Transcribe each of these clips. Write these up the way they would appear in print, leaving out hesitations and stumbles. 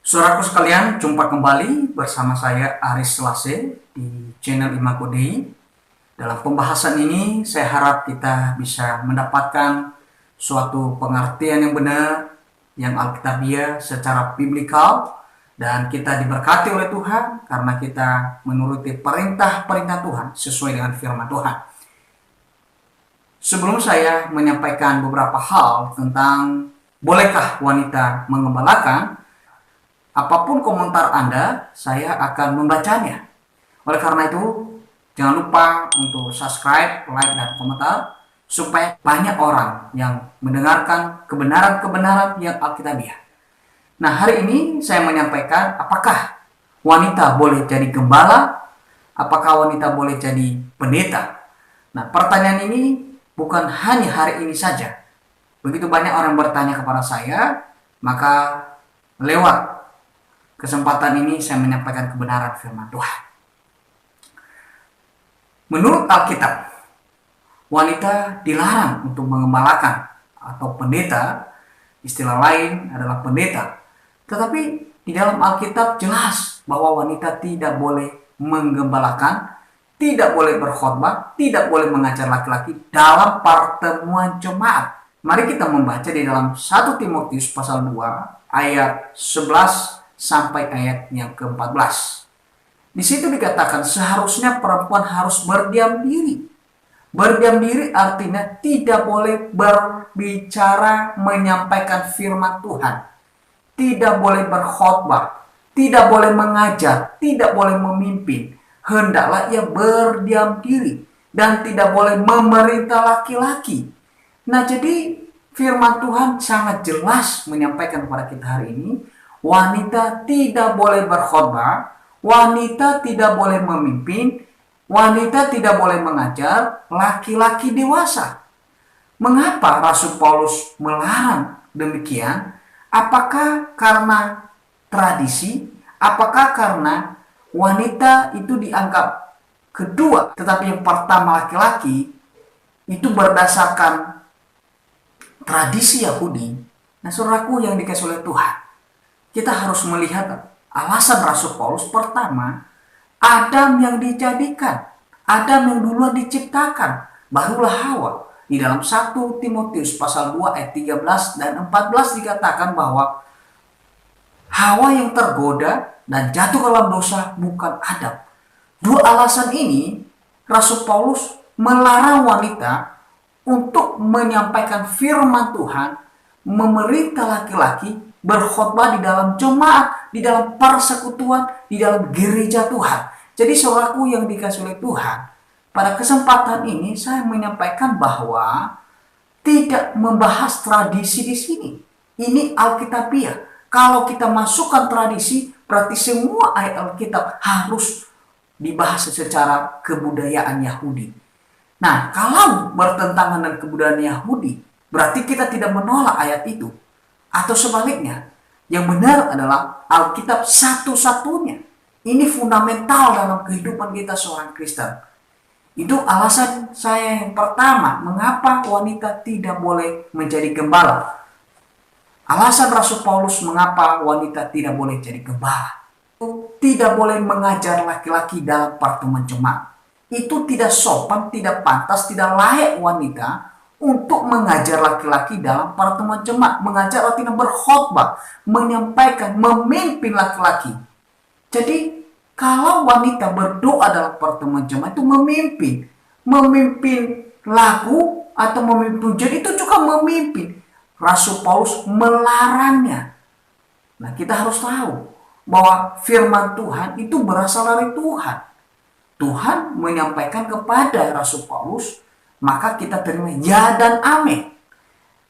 Saudaraku sekalian, jumpa kembali bersama saya Aris Selase di channel Imago Dei. Dalam pembahasan ini, saya harap kita bisa mendapatkan suatu pengertian yang benar, yang alkitabiah secara biblikal, dan kita diberkati oleh Tuhan karena kita menuruti perintah-perintah Tuhan sesuai dengan firman Tuhan. Sebelum saya menyampaikan beberapa hal tentang bolehkah wanita mengembalakan, apapun komentar Anda, saya akan membacanya. Oleh karena itu, jangan lupa untuk subscribe, like, dan komentar supaya banyak orang yang mendengarkan kebenaran-kebenaran yang alkitabiah. Nah, hari ini saya menyampaikan apakah wanita boleh jadi gembala, apakah wanita boleh jadi pendeta. Nah, pertanyaan ini bukan hanya hari ini saja. Begitu banyak orang bertanya kepada saya, maka lewat kesempatan ini saya menyampaikan kebenaran firman Tuhan. Menurut Alkitab, wanita dilarang untuk mengembalakan atau pendeta, istilah lain adalah pendeta. Tetapi di dalam Alkitab jelas bahwa wanita tidak boleh menggembalakan, tidak boleh berkhotbah, tidak boleh mengajar laki-laki dalam pertemuan jemaat. Mari kita membaca di dalam 1 Timotius pasal 2 ayat 11 sampai ayat yang ke-14. Di situ dikatakan seharusnya perempuan harus berdiam diri. Berdiam diri artinya tidak boleh berbicara menyampaikan firman Tuhan. Tidak boleh berkhotbah, tidak boleh mengajar, tidak boleh memimpin. Hendaklah ia berdiam diri dan tidak boleh memerintah laki-laki. Nah, jadi firman Tuhan sangat jelas menyampaikan kepada kita hari ini, wanita tidak boleh berkhotbah, wanita tidak boleh memimpin, wanita tidak boleh mengajar laki-laki dewasa. Mengapa Rasul Paulus melarang demikian? Apakah karena tradisi? Apakah karena wanita itu dianggap kedua, tetapi yang pertama laki-laki itu berdasarkan tradisi Yahudi? Nah, saudaraku yang dikasihi oleh Tuhan, kita harus melihat alasan Rasul Paulus. Pertama, Adam yang dijadikan, Adam yang duluan diciptakan, barulah Hawa. Di dalam 1 Timotius pasal 2 ayat 13 dan 14 dikatakan bahwa Hawa yang tergoda dan jatuh ke dalam dosa bukan Adam. Dua alasan ini Rasul Paulus melarang wanita untuk menyampaikan firman Tuhan, memerintah laki-laki, berkhotbah di dalam jemaat, di dalam persekutuan, di dalam gereja Tuhan. Jadi saudaraku yang dikasihi oleh Tuhan, pada kesempatan ini saya menyampaikan bahwa tidak membahas tradisi di sini. Ini alkitabiah. Kalau kita masukkan tradisi, berarti semua ayat Alkitab harus dibahas secara kebudayaan Yahudi. Nah, kalau bertentangan dengan kebudayaan Yahudi, berarti kita tidak menolak ayat itu. Atau sebaliknya, yang benar adalah Alkitab satu-satunya. Ini fundamental dalam kehidupan kita seorang Kristen. Itu alasan saya yang pertama, mengapa wanita tidak boleh menjadi gembala. Alasan Rasul Paulus mengapa wanita tidak boleh jadi gembala. Tidak boleh mengajar laki-laki dalam pertemuan jemaat. Itu tidak sopan, tidak pantas, tidak layak wanita untuk mengajar laki-laki dalam pertemuan jemaat. Mengajar artinya berkhotbah, menyampaikan, memimpin laki-laki. Jadi kalau wanita berdoa dalam pertemuan jemaat itu memimpin lagu atau memimpin pujian, itu juga memimpin. Rasul Paulus melarangnya. Nah, kita harus tahu bahwa firman Tuhan itu berasal dari Tuhan. Tuhan menyampaikan kepada Rasul Paulus, maka kita terima ya dan amin.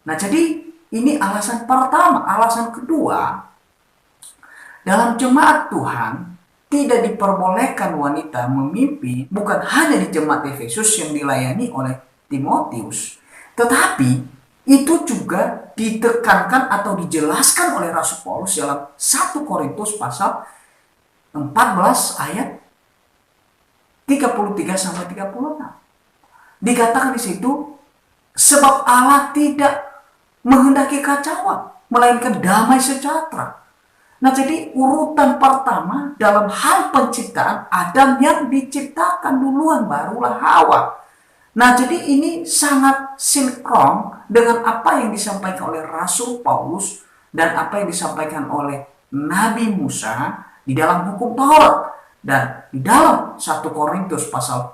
Nah, jadi ini alasan pertama. Alasan kedua, dalam jemaat Tuhan tidak diperbolehkan wanita memimpin, bukan hanya di jemaat Efesus yang dilayani oleh Timotius, tetapi itu juga ditekankan atau dijelaskan oleh Rasul Paulus dalam 1 Korintus pasal 14 ayat 33 sampai 36. Dikatakan di situ, sebab Allah tidak menghendaki kacauan, melainkan damai sejahtera. Nah, jadi urutan pertama dalam hal penciptaan, Adam yang diciptakan duluan, barulah Hawa. Nah, jadi ini sangat sinkron dengan apa yang disampaikan oleh Rasul Paulus dan apa yang disampaikan oleh Nabi Musa di dalam hukum Taurat. Dan di dalam 1 Korintus pasal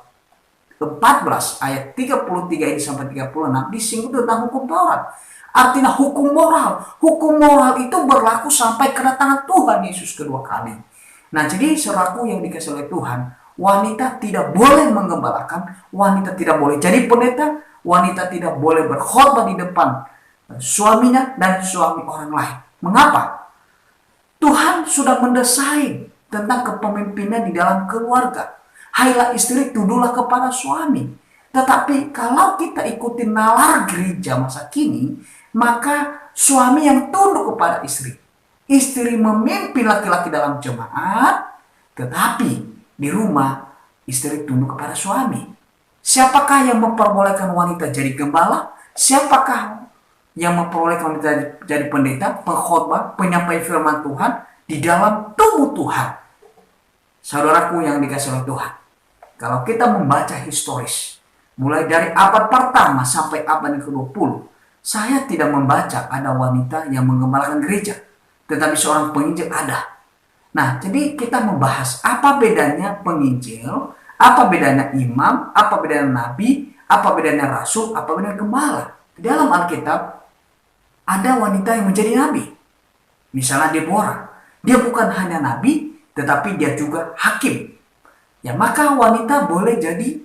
14 ayat 33 ini sampai 36 disinggung tentang hukum Taurat. Artinya hukum moral. Hukum moral itu berlaku sampai kedatangan Tuhan Yesus kedua kali. Nah, jadi saudaraku yang dikasihi oleh Tuhan, wanita tidak boleh menggembalakan, wanita tidak boleh jadi pendeta, wanita tidak boleh berkhotbah di depan suaminya dan suami orang lain. Mengapa? Tuhan sudah mendesain tentang kepemimpinan di dalam keluarga. Hailah istri, tunduklah kepada suami. Tetapi kalau kita ikuti nalar gereja masa kini, maka suami yang tunduk kepada istri. Istri memimpin laki-laki dalam jemaat, tetapi di rumah istri tunduk kepada suami. Siapakah yang memperbolehkan wanita jadi gembala? Siapakah yang memperbolehkan wanita jadi pendeta, pengkhotbah, penyampai firman Tuhan di dalam tubuh Tuhan? Saudaraku yang dikasihi oleh Tuhan, kalau kita membaca historis, mulai dari abad pertama sampai abad yang ke-20, saya tidak membaca ada wanita yang menggembalakan gereja, tetapi seorang penginjil ada. Nah, jadi kita membahas apa bedanya penginjil, apa bedanya imam, apa bedanya nabi, apa bedanya rasul, apa bedanya gembala. Di dalam Alkitab, ada wanita yang menjadi nabi. Misalnya Deborah. Dia bukan hanya nabi, tetapi dia juga hakim. Ya, maka wanita boleh jadi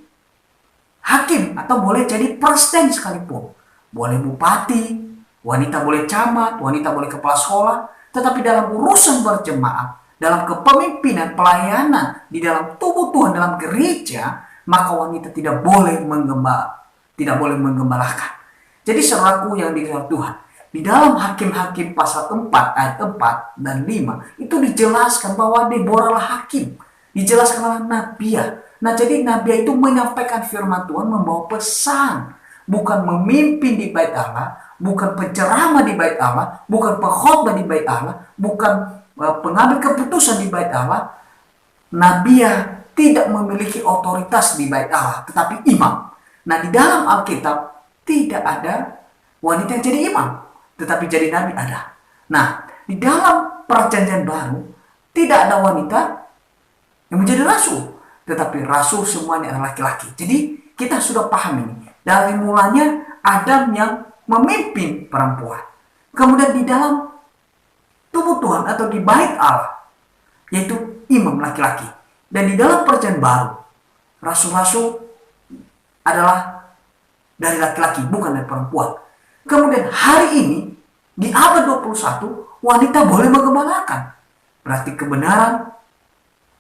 hakim atau boleh jadi presiden sekalipun. Boleh bupati, wanita boleh camat, wanita boleh kepala sekolah. Tetapi dalam urusan berjemaat, dalam kepemimpinan, pelayanan di dalam tubuh Tuhan, dalam gereja, maka wanita tidak boleh menggembalakan. Jadi saudaraku yang dikasihi Tuhan, di dalam Hakim-Hakim pasal 4 ayat 4 dan 5 itu dijelaskan bahwa Deborah lah hakim, dijelaskan oleh Nabiah. Nah, jadi Nabiah itu menyampaikan firman Tuhan, membawa pesan, bukan memimpin di bait Allah, bukan penceramah di bait Allah, bukan pengkhotbah di bait Allah, bukan pengambil keputusan di bait Allah. Nabiah tidak memiliki otoritas di bait Allah, tetapi imam. Nah, di dalam Alkitab tidak ada wanita yang jadi imam, tetapi jadi nabi ada. Nah, di dalam Perjanjian Baru tidak ada wanita yang menjadi rasul, tetapi rasul semuanya adalah laki-laki. Jadi kita sudah paham ini. Dari mulanya Adam yang memimpin perempuan. Kemudian di dalam tubuh Tuhan atau di bait Allah, yaitu imam laki-laki. Dan di dalam Perjanjian Baru, rasul-rasul adalah dari laki-laki, bukan dari perempuan. Kemudian hari ini, di abad 21, wanita boleh menggembalakan. Berarti kebenaran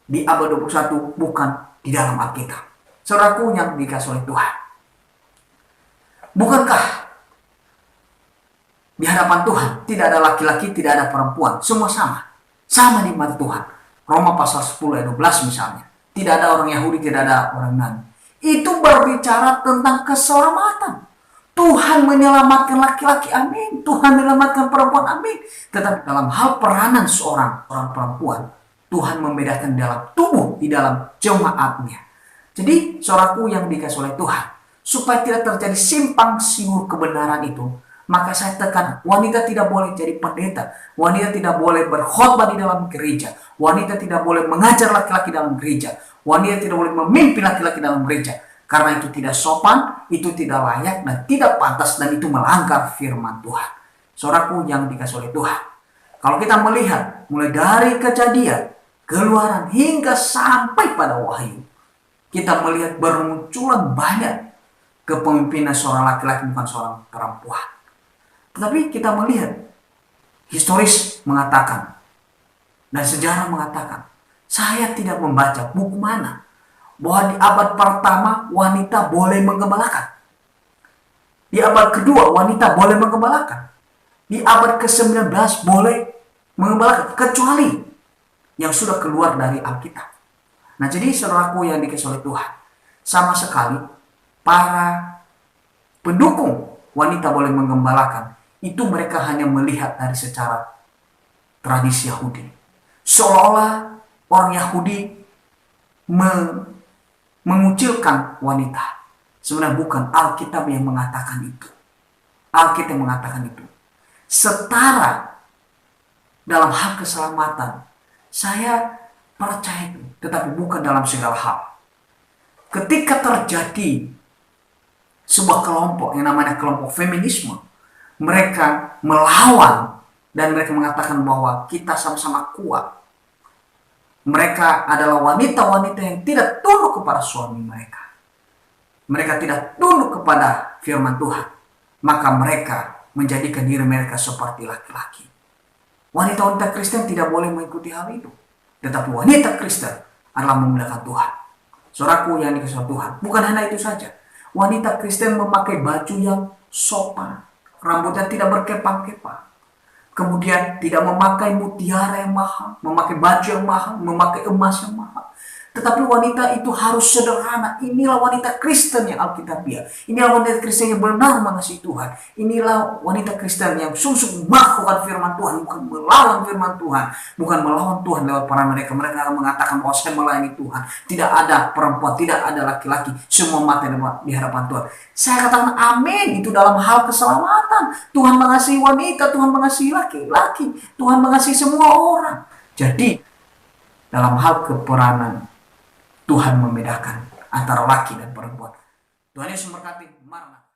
di abad 21 bukan di dalam Alkitab. Saudaraku yang dikasihi oleh Tuhan, bukankah di hadapan Tuhan tidak ada laki-laki, tidak ada perempuan, semua sama, sama di mata Tuhan. Roma pasal 10 ayat 12 misalnya, tidak ada orang Yahudi, tidak ada orang Yunani. Itu berbicara tentang keselamatan. Tuhan menyelamatkan laki-laki, amin. Tuhan menyelamatkan perempuan, amin. Tetapi dalam hal peranan seorang perempuan, Tuhan membedakan dalam tubuh, di dalam jemaatnya. Jadi, saudaraku yang dikasihi oleh Tuhan, supaya tidak terjadi simpang siur kebenaran itu, maka saya tekan, wanita tidak boleh jadi pendeta, wanita tidak boleh berkhotbah di dalam gereja, wanita tidak boleh mengajar laki-laki dalam gereja, wanita tidak boleh memimpin laki-laki dalam gereja, karena itu tidak sopan, itu tidak layak, dan tidak pantas, dan itu melanggar firman Tuhan. Saudaraku yang dikasihi oleh Tuhan, kalau kita melihat mulai dari Kejadian, Keluaran hingga sampai pada Wahyu, kita melihat bermunculan banyak kepemimpinan seorang laki-laki, bukan seorang perempuan. Tetapi kita melihat historis mengatakan dan sejarah mengatakan, saya tidak membaca buku mana bahwa di abad pertama wanita boleh menggembalakan, di abad kedua wanita boleh menggembalakan, di abad ke-19 boleh menggembalakan, kecuali yang sudah keluar dari Alkitab. Nah, jadi saudaraku yang dikasihi oleh Tuhan, sama sekali para pendukung wanita boleh menggembalakan itu mereka hanya melihat dari secara tradisi Yahudi. Seolah-olah orang Yahudi mengucilkan wanita. Sebenarnya bukan, Alkitab yang mengatakan itu. Alkitab yang mengatakan itu. Setara dalam hal keselamatan, saya percaya itu, tetapi bukan dalam segala hal. Ketika terjadi sebuah kelompok yang namanya kelompok feminisme, mereka melawan dan mereka mengatakan bahwa kita sama-sama kuat. Mereka adalah wanita-wanita yang tidak tunduk kepada suami mereka. Mereka tidak tunduk kepada firman Tuhan. Maka mereka menjadikan diri mereka seperti laki-laki. Wanita-wanita Kristen tidak boleh mengikuti hal itu. Tetapi wanita Kristen adalah memuliakan Tuhan. Saudaraku yang dikasihi Tuhan, bukan hanya itu saja. Wanita Kristen memakai baju yang sopan, rambutnya tidak berkepang-kepang. Kemudian tidak memakai mutiara yang mahal, memakai baju yang mahal, memakai emas yang mahal. Tetapi wanita itu harus sederhana. Inilah wanita Kristen yang Alkitabiah. Inilah wanita Kristen yang benar mengasihi Tuhan. Inilah wanita Kristen yang sungguh melakukan firman Tuhan, bukan melawan firman Tuhan, bukan melawan Tuhan lewat para mereka. Mereka akan mengatakan bahwa saya melayani Tuhan. Tidak ada perempuan, tidak ada laki-laki, semua mata di hadapan Tuhan. Saya katakan amin, itu dalam hal keselamatan. Tuhan mengasihi wanita, Tuhan mengasihi laki-laki, Tuhan mengasihi semua orang. Jadi dalam hal keperanan, Tuhan membedakan antara laki dan perempuan. Tuhan Yesus memberkati. Maranatha.